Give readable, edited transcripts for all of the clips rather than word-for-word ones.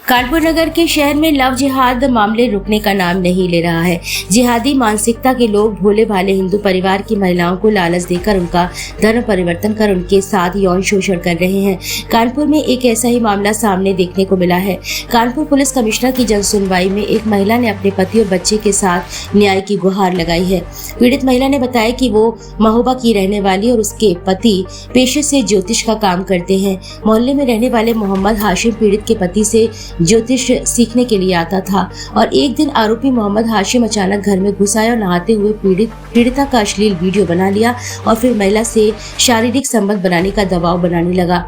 कानपुर नगर के शहर में लव जिहाद मामले रुकने का नाम नहीं ले रहा है। जिहादी मानसिकता के लोग भोले भाले हिंदू परिवार की महिलाओं को लालच देकर उनका धर्म परिवर्तन कर उनके साथ यौन शोषण कर रहे हैं। कानपुर में एक ऐसा ही मामला सामने देखने को मिला है। कानपुर पुलिस कमिश्नर की जन सुनवाई में एक महिला ने अपने पति और बच्चे के साथ न्याय की गुहार लगाई है। पीड़ित महिला ने बताया कि वो महोबा की रहने वाली और उसके पति पेशे से ज्योतिष का काम करते हैं। मोहल्ले में रहने वाले मोहम्मद हाशिम पीड़ित के पति से ज्योतिष सीखने के लिए आता था और एक दिन आरोपी मोहम्मद हाशिम अचानक घर में घुस आया और नहाते हुए पीड़िता का अश्लील वीडियो बना लिया और फिर महिला से शारीरिक संबंध बनाने का दबाव बनाने लगा।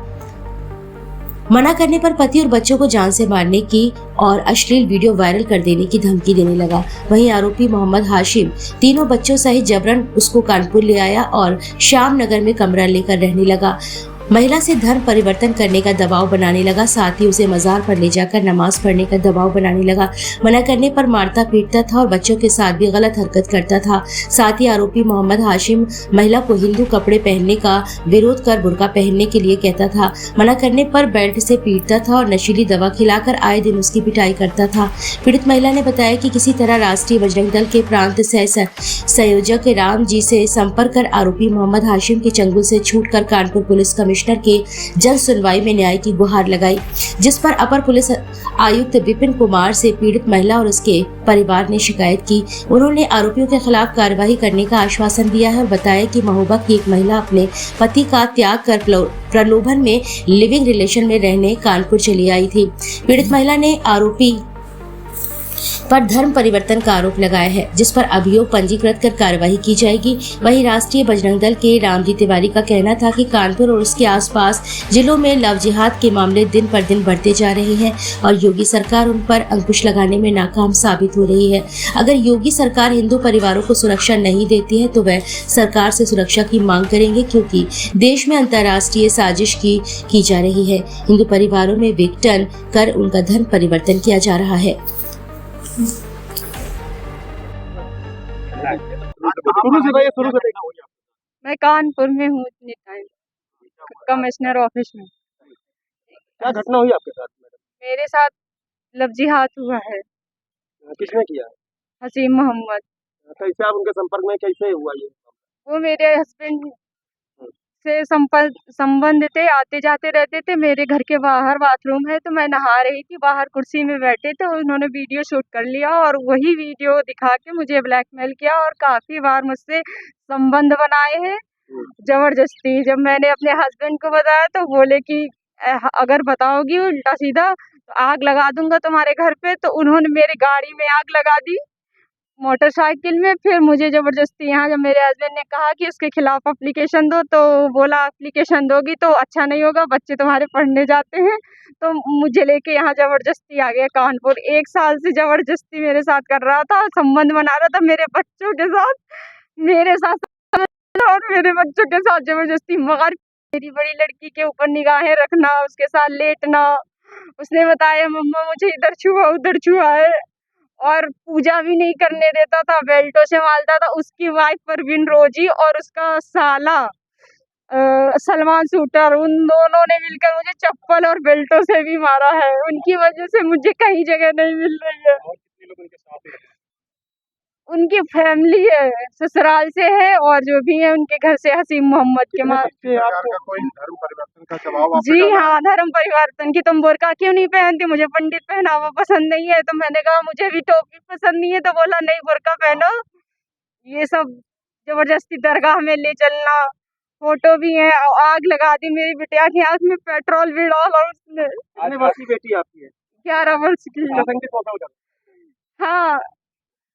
मना करने पर पति और बच्चों को जान से मारने की और अश्लील वीडियो वायरल कर देने की धमकी देने लगा। वहीं आरोपी मोहम्मद हाशिम तीनों बच्चों सहित जबरन उसको कानपुर ले आया और श्याम नगर में कमरा लेकर रहने लगा। महिला से धर्म परिवर्तन करने का दबाव बनाने लगा, साथ ही उसे मजार पर ले जाकर नमाज पढ़ने का दबाव बनाने लगा। मना करने पर मारता पीटता था और बच्चों के साथ भी गलत हरकत करता था। साथ ही आरोपी मोहम्मद हाशिम महिला को हिंदू कपड़े पहनने का विरोध कर बुर्का पहनने के लिए कहता था। मना करने पर बेल्ट से पीटता था और नशीली दवा खिलाकर आए दिन उसकी पिटाई करता था। पीड़ित महिला ने बताया कि किसी तरह राष्ट्रीय बजरंग दल के प्रांत सह संयोजक राम जी से संपर्क कर आरोपी मोहम्मद हाशिम के चंगुल से छूटकर कानपुर पुलिस कमिश्नर के जन सुनवाई में न्याय की गुहार लगाई, जिस पर अपर पुलिस आयुक्त विपिन कुमार से पीड़ित महिला और उसके परिवार ने शिकायत की। उन्होंने आरोपियों के खिलाफ कार्रवाई करने का आश्वासन दिया है और बताया कि महोबा की एक महिला अपने पति का त्याग कर प्रलोभन में लिविंग रिलेशन में रहने कानपुर चली आई थी। पीड़ित महिला ने आरोपी पर धर्म परिवर्तन का आरोप लगाया है, जिस पर अभियोग पंजीकृत कर कार्रवाई की जाएगी। वहीं राष्ट्रीय बजरंग दल के रामजी तिवारी का कहना था कि कानपुर और उसके आसपास जिलों में लव जिहाद के मामले दिन पर दिन बढ़ते जा रहे हैं और योगी सरकार उन पर अंकुश लगाने में नाकाम साबित हो रही है। अगर योगी सरकार हिंदू परिवारों को सुरक्षा नहीं देती है तो वह सरकार से सुरक्षा की मांग करेंगे, क्योंकि देश में अंतर्राष्ट्रीय साजिश की जा रही है। हिंदू परिवारों में विघटन कर उनका धर्म परिवर्तन किया जा रहा है। शुरू से मैं कानपुर में हूँ इतनी टाइम कमिश्नर ऑफिस में। क्या घटना हुई आपके साथ मैडम? मेरे साथ लव जिहाद हुआ है। किसने किया? हसीम मोहम्मद। कैसे आप उनके संपर्क में कैसे हुआ ये? वो मेरे हस्बैंड से संबंध थे, आते जाते रहते थे। मेरे घर के बाहर बाथरूम है, तो मैं नहा रही थी, बाहर कुर्सी में बैठे थे, उन्होंने वीडियो शूट कर लिया और वही वीडियो दिखा के मुझे ब्लैकमेल किया और काफी बार मुझसे संबंध बनाए हैं जबरदस्ती। जब मैंने अपने हस्बैंड को बताया तो बोले कि अगर बताओगी उल्टा सीधा तो आग लगा दूंगा तुम्हारे घर पे। तो उन्होंने मेरी गाड़ी में आग लगा दी, मोटरसाइकिल में। फिर मुझे जबरदस्ती यहाँ जब मेरे हस्बैंड ने कहा कि उसके खिलाफ एप्लीकेशन दो, तो बोला एप्लीकेशन दोगी तो अच्छा नहीं होगा, बच्चे तुम्हारे पढ़ने जाते हैं। तो मुझे लेके यहाँ जबरदस्ती आ गया कानपुर। 1 साल से जबरदस्ती मेरे साथ कर रहा था, संबंध बना रहा था मेरे बच्चों के साथ, मेरे साथ और मेरे बच्चों के साथ जबरदस्ती। मगर मेरी बड़ी लड़की के ऊपर निगाहें रखना, उसके साथ लेटना। उसने बताया मम्मा मुझे इधर छुआ उधर छुआ है, और पूजा भी नहीं करने देता था, बेल्टों से मारता था। उसकी वाइफ परवीन रोजी और उसका साला सलमान शूटर, उन दोनों ने मिलकर मुझे चप्पल और बेल्टों से भी मारा है। उनकी वजह से मुझे कहीं जगह नहीं मिल रही है। और कितने लोग उनके साथ हैं? उनकी फैमिली है, ससुराल से है, और जो भी है उनके घर से हसीम मोहम्मद के माँ। आपका कोई धर्म परिवर्तन का दबाव आप पे जी डाला है? हाँ, धर्म परिवर्तन की। तुम बुर्का क्यों नहीं पहनती? मुझे पंडित पहनावा पसंद नहीं है। तो मैंने कहा मुझे भी टोपी पसंद नहीं है, तो बोला नहीं बुर्का पहनो। ये सब जबरदस्ती दरगाह में ले चलना, फोटो भी है। आग लगा दी मेरी बिटिया की आंख में, पेट्रोल भी डाला उसने। कितने वर्ष की बेटी आपकी है? 11 वर्ष की। संगठित होता उधर। हाँ,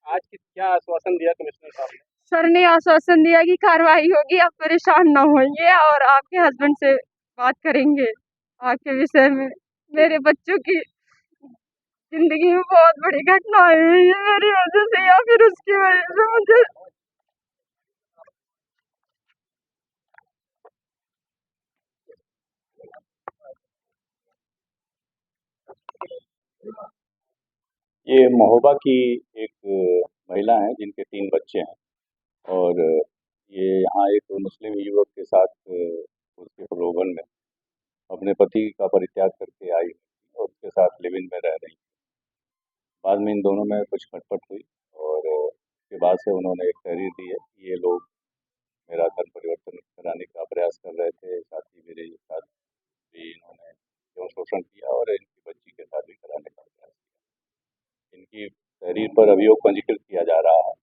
आज क्या आश्वासन दिया कमिश्नर साहब ने? सर ने आश्वासन दिया कि कार्रवाई होगी, आप परेशान न होइए और आपके हस्बैंड से बात करेंगे आपके विषय में। मेरे बच्चों की जिंदगी में बहुत बड़ी घटना हुई है मेरी वजह से या फिर उसकी वजह से। मुझे ये महोबा की एक महिला है जिनके 3 बच्चे हैं और ये यहाँ एक मुस्लिम युवक के साथ उसके प्रलोभन में अपने पति का परित्याग करके आई उसके साथ लिव इन में रह रही। बाद में इन दोनों में कुछ खटपट हुई और उसके बाद से उन्होंने एक तहरीर दी है कि ये लोग मेरा धर्म परिवर्तन कराने का प्रयास कर रहे थे, साथ ही मेरे साथ भी इन्होंने यौन शोषण किया और इनकी बच्ची के साथ भी कराने का प्रयास किया। इनकी तहरीर पर अभियोग पंजीकृत किया जा रहा है।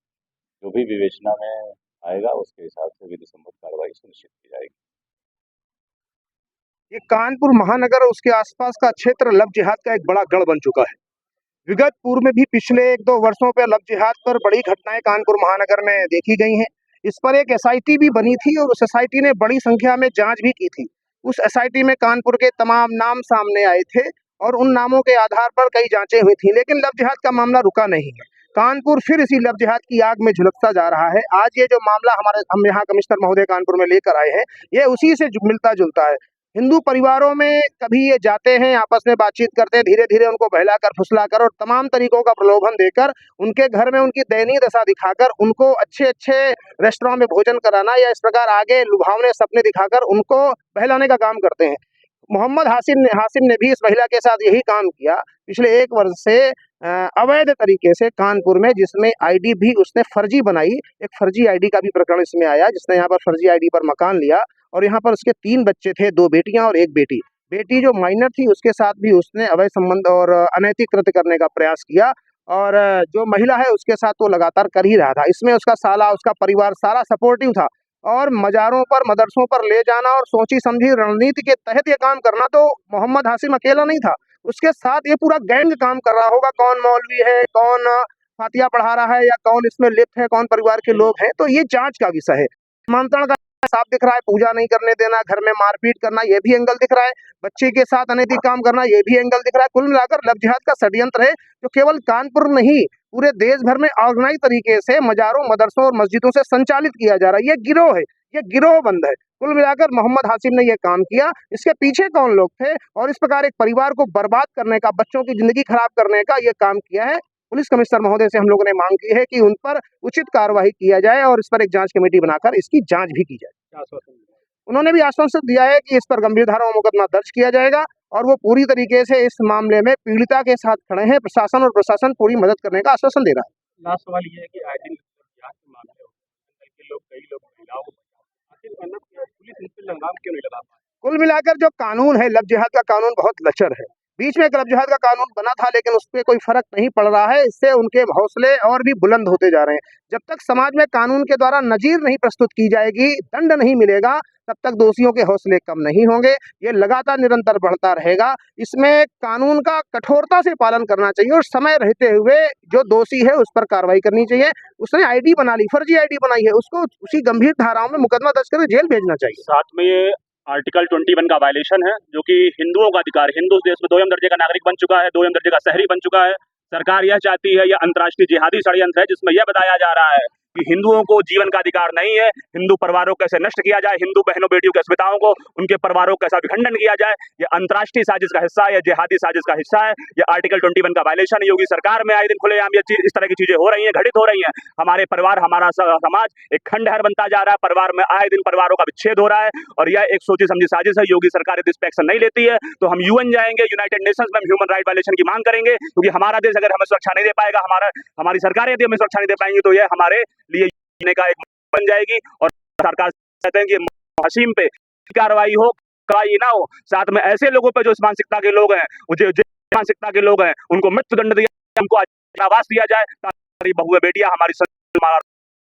जो भी विवेचना में आएगा उसके हिसाब से विधि सम्मत कार्रवाई सुनिश्चित की जाएगी। ये कानपुर महानगर और उसके आसपास का क्षेत्र लव जिहाद का एक बड़ा गढ़ बन चुका है। विगत पूर्व में भी पिछले 1-2 वर्षों पर लव जिहाद पर बड़ी घटनाएं कानपुर महानगर में देखी गई हैं। इस पर एक एसआईटी भी बनी थी और उस एसआईटी ने बड़ी संख्या में जांच भी की थी। उस एसआईटी में कानपुर के तमाम नाम सामने आए थे और उन नामों के आधार पर कई जांचें हुई थी, लेकिन लव जिहाद का मामला रुका नहीं है। कानपुर फिर इसी लव जिहाद की आग में झुलसता जा रहा है। आज ये जो मामला हम यहाँ कमिश्नर महोदय कानपुर में लेकर आए हैं, ये उसी से मिलता जुलता है। हिंदू परिवारों में कभी ये जाते हैं, आपस में बातचीत करते हैं, धीरे धीरे उनको बहलाकर फुसलाकर और तमाम तरीकों का प्रलोभन देकर उनके घर में उनकी दयनीय दशा दिखाकर उनको अच्छे अच्छे रेस्टोरेंट में भोजन कराना या इस प्रकार आगे लुभावने सपने दिखाकर उनको बहलाने का काम करते हैं। मोहम्मद हासिम ने भी इस महिला के साथ यही काम किया पिछले 1 वर्ष से अवैध तरीके से कानपुर में, जिसमें आईडी भी उसने फर्जी बनाई। एक फर्जी आईडी का भी प्रकरण इसमें आया, जिसने यहाँ पर फर्जी आईडी पर मकान लिया और यहाँ पर उसके 3 बच्चे थे, 2 बेटियां और 1 बेटी। बेटी जो माइनर थी उसके साथ भी उसने अवैध संबंध और अनैतिक कृत्य करने का प्रयास किया और जो महिला है उसके साथ वो लगातार कर ही रहा था। इसमें उसका साला, उसका परिवार सारा सपोर्टिव था और मज़ारों पर, मदरसों पर ले जाना और सोची समझी रणनीति के तहत ये काम करना तो मोहम्मद हासिम अकेला नहीं था, उसके साथ ये पूरा गैंग काम कर रहा होगा। कौन मौलवी है, कौन फातिया पढ़ा रहा है या कौन इसमें लिप्त है, कौन परिवार के लोग हैं, तो ये जांच का विषय है। मंत्रण का साफ दिख रहा है, पूजा नहीं करने देना, घर में मारपीट करना, ये भी एंगल दिख रहा है, बच्चे के साथ अनैतिक काम करना, ये भी एंगल दिख रहा है। कुल मिलाकर लव जिहाद का षड्यंत्र है जो केवल कानपुर नहीं पूरे देश भर में ऑर्गेनाइज तरीके से मजारों, मदरसों और मस्जिदों से संचालित किया जा रहा है। ये गिरोह है, ये गिरोह बंद है। कुल मिलाकर मोहम्मद हासिम ने ये काम किया, इसके पीछे कौन लोग थे और इस प्रकार एक परिवार को बर्बाद करने का, बच्चों की जिंदगी खराब करने का ये काम किया है। पुलिस कमिश्नर महोदय से हम लोगों ने मांग की है कि उन पर उचित कार्रवाई किया जाए और इस पर एक जांच कमेटी बनाकर इसकी जांच भी की जाए। क्या आश्वासन दिया? उन्होंने भी आश्वासन दिया है कि इस पर गंभीर धारा में मुकदमा दर्ज किया जाएगा और वो पूरी तरीके से इस मामले में पीड़िता के साथ खड़े हैं। प्रशासन और प्रशासन पूरी मदद करने का आश्वासन दे रहा है। लास्ट सवाल ये है कि आए दिन जांच के मामले होते हैं, कई लोग महिलाओं को आखिर मतलब पुलिस इन पे लगाम क्यों नहीं लगा पा रही? कुल मिलाकर जो कानून है, लव जिहाद का कानून बहुत लचर है। बीच में एक लव जिहाद का कानून बना था लेकिन उस पर कोई फर्क नहीं पड़ रहा है। इससे उनके हौसले और भी बुलंद होते जा रहे हैं। जब तक समाज में कानून के द्वारा नजीर नहीं प्रस्तुत की जाएगी, दंड नहीं मिलेगा, तब तक दोषियों के हौसले कम नहीं होंगे। ये लगातार निरंतर बढ़ता रहेगा। इसमें कानून का कठोरता से पालन करना चाहिए और समय रहते हुए जो दोषी है उस पर कार्रवाई करनी चाहिए। उसने आईडी बना ली, फर्जी आईडी बनाई है, उसको उसी गंभीर धाराओं में मुकदमा दर्ज करके जेल भेजना चाहिए। साथ में ये आर्टिकल 21 का वायलेशन है, जो कि हिंदुओं का अधिकार, हिंदू देश में 2 दर्जे का नागरिक बन चुका है, 2 दर्जे का शहरी बन चुका है। सरकार यह चाहती है, यह अंतर्राष्ट्रीय जिहादी षड्यंत्र है जिसमें यह बताया जा रहा है कि हिंदुओं को जीवन का अधिकार नहीं है, हिंदू परिवारों को कैसे नष्ट किया जाए, हिंदू बहनों बेटियों के अस्मिताओं को, उनके परिवारों को कैसा विखंडन किया जाए, यह अंतर्राष्ट्रीय साजिश का हिस्सा है, यह जिहादी साजिश का हिस्सा है। यह आर्टिकल 21 का वायलेशन है। योगी सरकार में आए दिन खुलेआम इस तरह की चीजें हो रही हैं, घटित हो रही हैं। हमारे परिवार, हमारा समाज एक खंडहर बनता जा रहा है। परिवार में आए दिन परिवारों का विच्छेद हो रहा है और यह एक सोची समझी साजिश है। योगी सरकार यदि इस पर एक्शन नहीं लेती है तो हम यूएन जाएंगे, यूनाइटेड नेशंस में हम ह्यूमन राइट वायलेशन की मांग करेंगे, क्योंकि हमारा देश अगर हमें सुरक्षा नहीं दे पाएगा, हमारी सरकार यदि हमें सुरक्षा नहीं दे पाएंगी तो यह हमारे लिए का एक बन जाएगी। और सरकार चाहते हैं कि हसीम पे कार्रवाई हो, कार्रवाई ना हो। साथ में ऐसे लोगों पे जो इस मानसिकता के लोग हैं, जो मानसिकता के लोग हैं, उनको मृत्यु दंड दिया, उनको आवास दिया जाए ताकि हमारी बहुएं बेटियां, हमारी